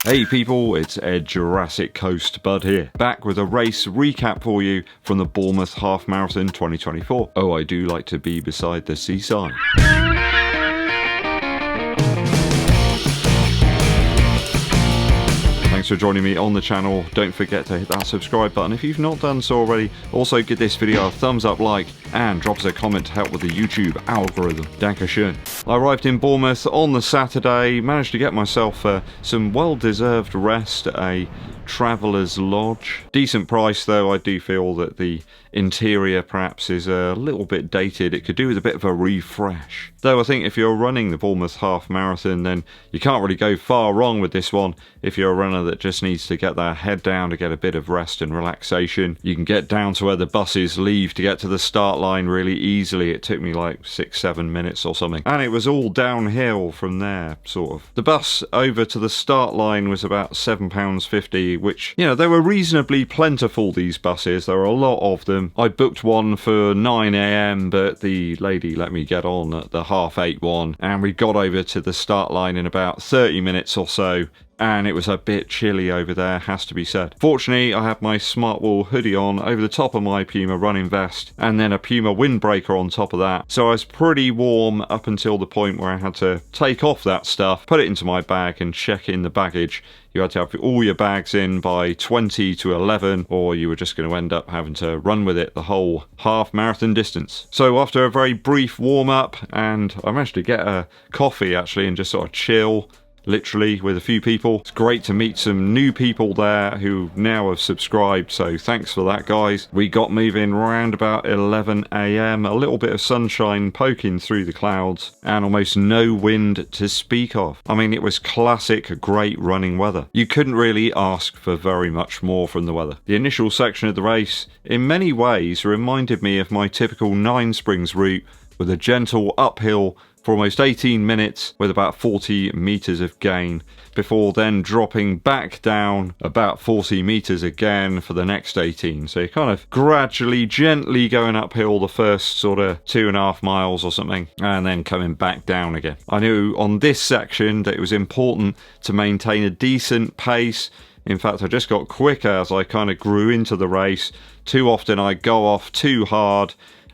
Hey people, it's Ed Jurassic Coast Bud here, back with a race recap for you from the Bournemouth Half Marathon 2024. Oh, I do like to be beside the seaside. Thanks for joining me on the channel. Don't forget to hit that subscribe button if you've not done so already. Also, give this video a thumbs up, like, and drop us a comment to help with the YouTube algorithm. Dankeschön. I arrived in Bournemouth on the Saturday, managed to get myself some well-deserved rest at a traveller's lodge. Decent price though. I do feel that the interior perhaps is a little bit dated. It could do with a bit of a refresh. Though I think if you're running the Bournemouth Half Marathon, then you can't really go far wrong with this one. If you're a runner that just needs to get their head down to get a bit of rest and relaxation, you can get down to where the buses leave to get to the start line really easily. It took me like 6-7 minutes or something, and it was all downhill from there, sort of. The bus over to the start line was about £7.50, which, you know, they were reasonably plentiful, these buses. There were a lot of them. I booked one for 9 AM, but the lady let me get on at the 8:30 one, and we got over to the start line in about 30 minutes or so. And it was a bit chilly over there, has to be said. Fortunately, I had my Smart Wool hoodie on over the top of my Puma running vest, and then a Puma windbreaker on top of that. So I was pretty warm up until the point where I had to take off that stuff, put it into my bag and check in the baggage. You had to have all your bags in by 20 to 11, or you were just going to end up having to run with it the whole half marathon distance. So after a very brief warm-up, and I managed to get a coffee actually and just sort of chill, literally, with a few people. It's great to meet some new people there who now have subscribed, so thanks for that, guys. We got moving around about 11 AM, a little bit of sunshine poking through the clouds, and almost no wind to speak of. I mean, it was classic great running weather. You couldn't really ask for very much more from the weather. The initial section of the race, in many ways, reminded me of my typical Nine Springs route, with a gentle uphill for almost 18 minutes with about 40 metres of gain, before then dropping back down about 40 metres again for the next 18. So you're kind of gradually, gently going uphill the first sort of 2.5 miles or something, and then coming back down again. I knew on this section that it was important to maintain a decent pace. In fact, I just got quicker as I kind of grew into the race. Too often I go off too hard,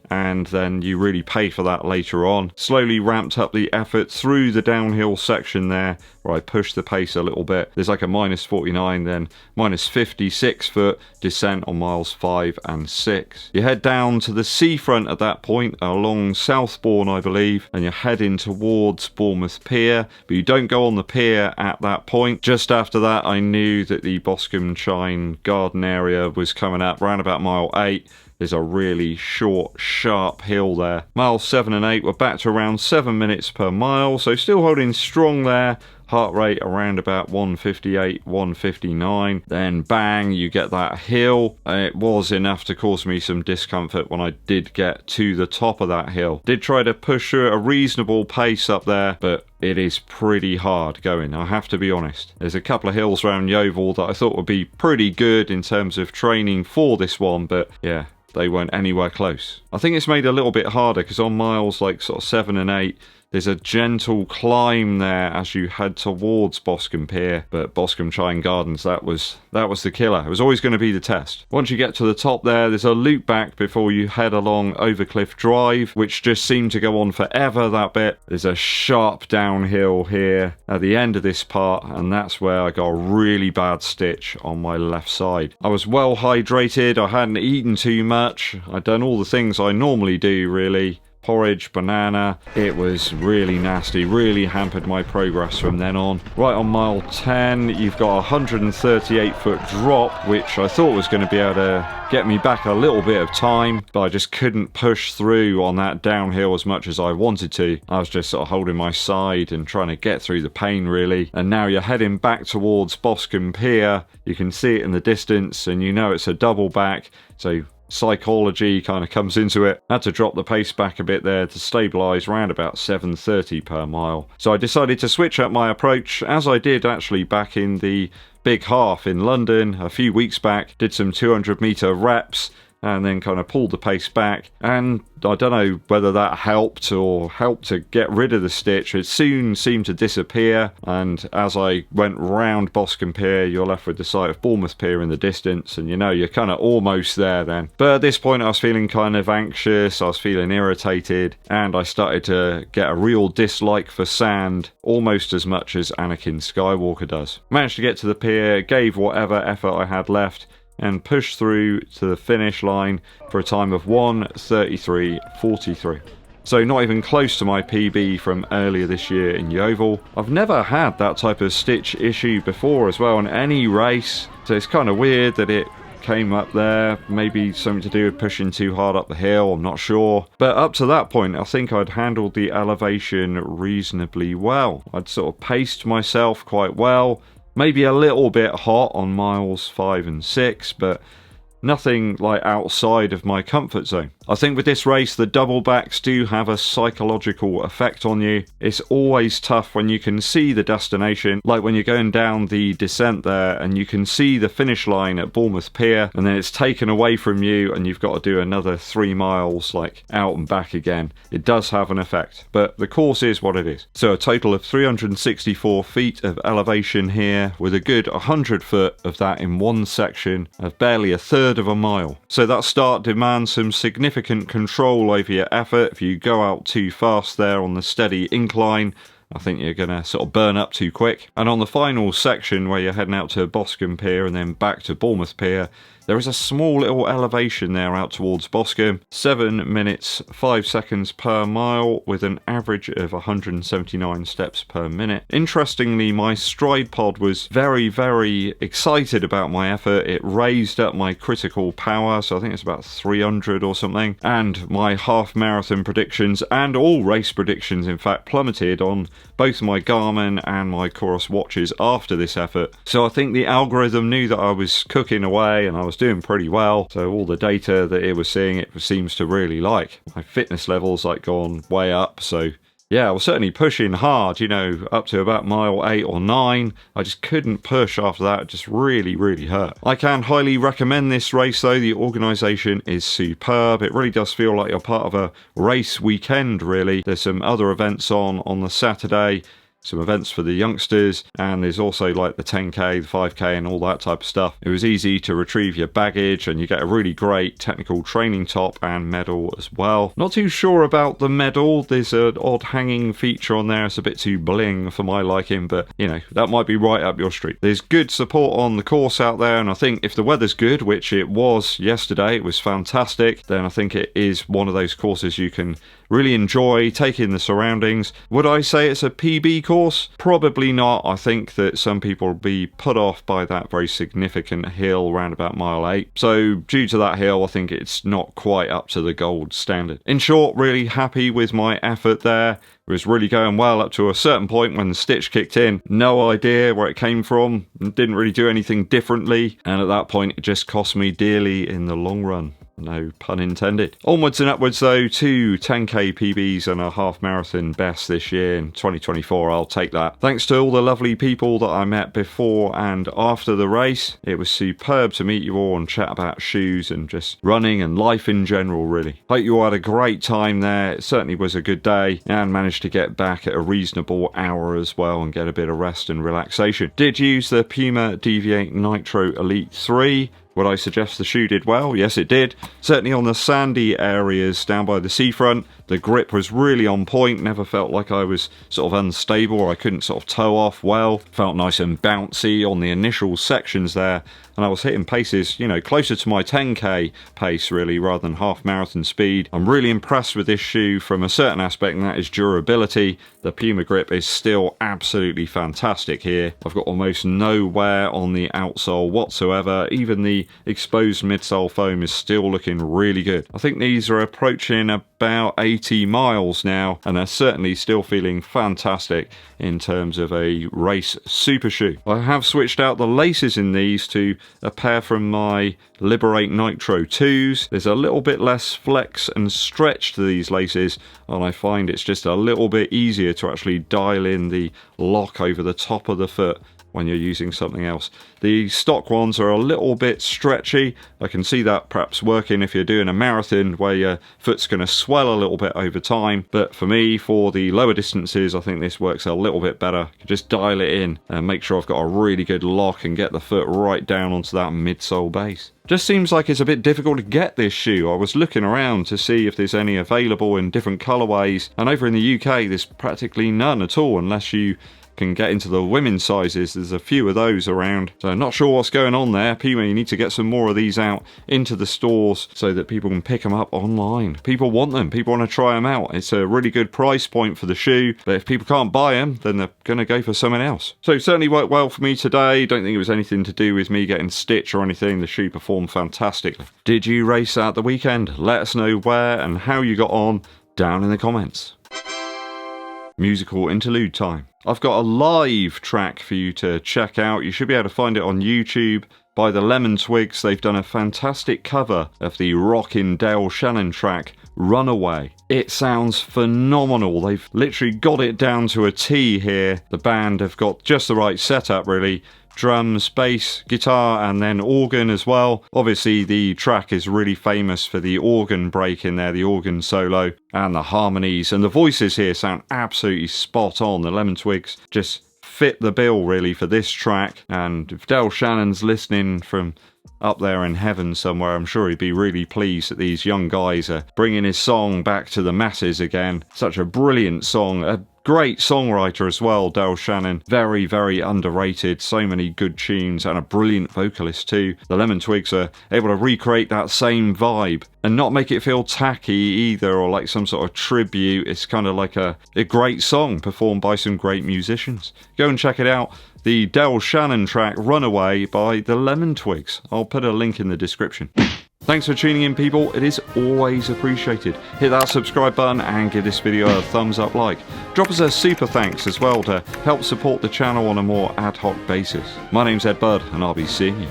and then you really pay for that later on. Slowly ramped up the effort through the downhill section there, where I pushed the pace a little bit. There's like a -49, then -56 foot descent on miles 5 and 6. You head down to the seafront at that point, along Southbourne, I believe, and you're heading towards Bournemouth Pier, but you don't go on the pier at that point. Just after that, I knew that the Boscombe Chine garden area was coming up around about mile 8. There's a really short, sharp hill there. Miles 7 and 8 were back to around 7 minutes per mile, so still holding strong there. Heart rate around about 158, 159. Then bang, you get that hill. It was enough to cause me some discomfort when I did get to the top of that hill. Did try to push through at a reasonable pace up there, but it is pretty hard going, I have to be honest. There's a couple of hills around Yeovil that I thought would be pretty good in terms of training for this one, but yeah, they weren't anywhere close. I think it's made a little bit harder because on miles like sort of 7 and 8, there's a gentle climb there as you head towards Boscombe Pier, but Boscombe Chine Gardens, that was the killer. It was always going to be the test. Once you get to the top there's a loop back before you head along Overcliff Drive, which just seemed to go on forever, that bit. There's a sharp downhill here at the end of this part, and that's where I got a really bad stitch on my left side. I was well hydrated, I hadn't eaten too much, I'd done all the things I normally do, really. Porridge, banana. It was really nasty, really hampered my progress from then on. Right on mile 10, you've got a 138 foot drop, which I thought was going to be able to get me back a little bit of time, but I just couldn't push through on that downhill as much as I wanted to. I was just sort of holding my side and trying to get through the pain, really. And now you're heading back towards Boscombe Pier. You can see it in the distance, and you know it's a double back, so psychology kind of comes into it. Had to drop the pace back a bit there to stabilise around about 7:30 per mile. So I decided to switch up my approach, as I did actually back in the big half in London a few weeks back. Did some 200 metre reps and then kind of pulled the pace back, and I don't know whether that helped or helped to get rid of the stitch. It soon seemed to disappear, and as I went round Boscombe Pier, you're left with the sight of Bournemouth Pier in the distance, and you know you're kind of almost there then. But at this point I was feeling kind of anxious, I was feeling irritated, and I started to get a real dislike for sand, almost as much as Anakin Skywalker does. Managed to get to the pier, gave whatever effort I had left, and pushed through to the finish line for a time of 1:33.43. So not even close to my PB from earlier this year in Yeovil. I've never had that type of stitch issue before as well in any race, so it's kind of weird that it came up there. Maybe something to do with pushing too hard up the hill, I'm not sure. But up to that point, I think I'd handled the elevation reasonably well. I'd sort of paced myself quite well. Maybe a little bit hot on miles 5 and 6, but nothing like outside of my comfort zone. I think with this race, the double backs do have a psychological effect on you. It's always tough when you can see the destination, like when you're going down the descent there and you can see the finish line at Bournemouth Pier, and then it's taken away from you and you've got to do another 3 miles like out and back again. It does have an effect, but the course is what it is. So a total of 364 feet of elevation here, with a good 100 foot of that in one section of barely a third of a mile. So that start demands some significant control over your effort. If you go out too fast there on the steady incline, I think you're going to sort of burn up too quick. And on the final section where you're heading out to Boscombe Pier and then back to Bournemouth Pier, there is a small little elevation there out towards Boscombe. 7 minutes 5 seconds per mile with an average of 179 steps per minute. Interestingly, my stride pod was very, very excited about my effort. It raised up my critical power, so I think it's about 300 or something. And my half marathon predictions, and all race predictions in fact, plummeted on both my Garmin and my Chorus watches after this effort. So I think the algorithm knew that I was cooking away and I was doing pretty well, so all the data that it was seeing, it seems to really like. My fitness levels like gone way up, so yeah, I was certainly pushing hard, you know, up to about mile 8 or 9. I just couldn't push after that. It just really, really hurt. I can highly recommend this race though. The organisation is superb. It really does feel like you're part of a race weekend, really. There's some other events on the Saturday, some events for the youngsters, and there's also like the 10k, the 5k and all that type of stuff. It was easy to retrieve your baggage, and you get a really great technical training top and medal as well. Not too sure about the medal. There's an odd hanging feature on there. It's a bit too bling for my liking, but you know, that might be right up your street. There's good support on the course out there, and I think if the weather's good, which it was yesterday, it was fantastic, then I think it is one of those courses you can really enjoy, take in the surroundings. Would I say it's a PB course? Probably not. I think that some people will be put off by that very significant hill around about mile 8. So due to that hill, I think it's not quite up to the gold standard. In short, really happy with my effort there. It was really going well up to a certain point when the stitch kicked in. No idea where it came from. Didn't really do anything differently. And at that point, it just cost me dearly in the long run. No pun intended. Onwards and upwards though, 2 10k PBs and a half marathon best this year in 2024. I'll take that. Thanks to all the lovely people that I met before and after the race. It was superb to meet you all and chat about shoes and just running and life in general, really. Hope you all had a great time there. It certainly was a good day, and managed to get back at a reasonable hour as well and get a bit of rest and relaxation. Did use the PUMA DEVIATE Nitro Elite 3. Would I suggest the shoe did well? Yes, it did. Certainly on the sandy areas down by the seafront, the grip was really on point. Never felt like I was sort of unstable or I couldn't sort of toe off well. Felt nice and bouncy on the initial sections there. And I was hitting paces, you know, closer to my 10k pace really, rather than half marathon speed. I'm really impressed with this shoe from a certain aspect, and that is durability. The Puma grip is still absolutely fantastic here. I've got almost no wear on the outsole whatsoever. Even the exposed midsole foam is still looking really good. I think these are approaching about 80 miles now, and they're certainly still feeling fantastic in terms of a race super shoe. I have switched out the laces in these to a pair from my Liberate Nitro 2s. There's a little bit less flex and stretch to these laces, and I find it's just a little bit easier to actually dial in the lock over the top of the foot when you're using something else. The stock ones are a little bit stretchy. I can see that perhaps working if you're doing a marathon where your foot's going to swell a little bit over time, but for me, for the lower distances, I think this works a little bit better. Just dial it in and make sure I've got a really good lock and get the foot right down onto that midsole base. Just seems like it's a bit difficult to get this shoe. I was looking around to see if there's any available in different colourways, and over in the UK there's practically none at all unless you can get into the women's sizes. There's a few of those around, so not sure what's going on there. Puma, you need to get some more of these out into the stores so that people can pick them up online. People want them, people want to try them out. It's a really good price point for the shoe, but if people can't buy them, then they're going to go for something else. So it certainly worked well for me today. Don't think it was anything to do with me getting stitched or anything. The shoe performed fantastically. Did you race at the weekend? Let us know where and how you got on down in the comments. Musical interlude time. I've got a live track for you to check out. You should be able to find it on YouTube by the Lemon Twigs. They've done a fantastic cover of the rockin' Dale Shannon track, Runaway. It sounds phenomenal. They've literally got it down to a T here. The band have got just the right setup, really. Drums, bass, guitar, and then organ as well. Obviously the track is really famous for the organ break in there, the organ solo, and the harmonies, and the voices here sound absolutely spot on. The Lemon Twigs just fit the bill really for this track, and if Dale Shannon's listening from up there in heaven somewhere, I'm sure he'd be really pleased that these young guys are bringing his song back to the masses again. Such a brilliant song, a great songwriter as well, Dale Shannon. Very, very underrated. So many good tunes and a brilliant vocalist too. The Lemon Twigs are able to recreate that same vibe and not make it feel tacky either or like some sort of tribute. It's kind of like a great song performed by some great musicians. Go and check it out. The Dale Shannon track Runaway by the Lemon Twigs. I'll put a link in the description. Thanks for tuning in, people. It is always appreciated. Hit that subscribe button and give this video a thumbs up like. Drop us a super thanks as well to help support the channel on a more ad hoc basis. My name's Eddbud and I'll be seeing you.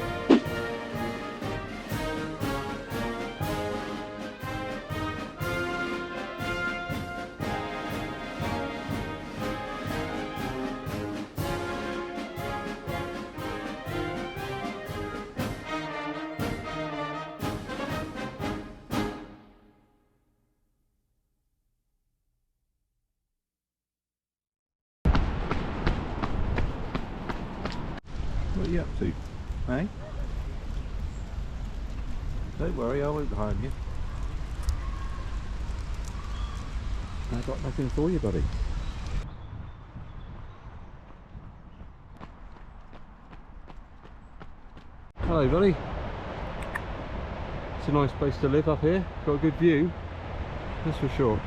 What are you up to, eh? Don't worry, I won't harm you. I've got nothing for you, buddy. Hello, buddy. It's a nice place to live up here. Got a good view, that's for sure.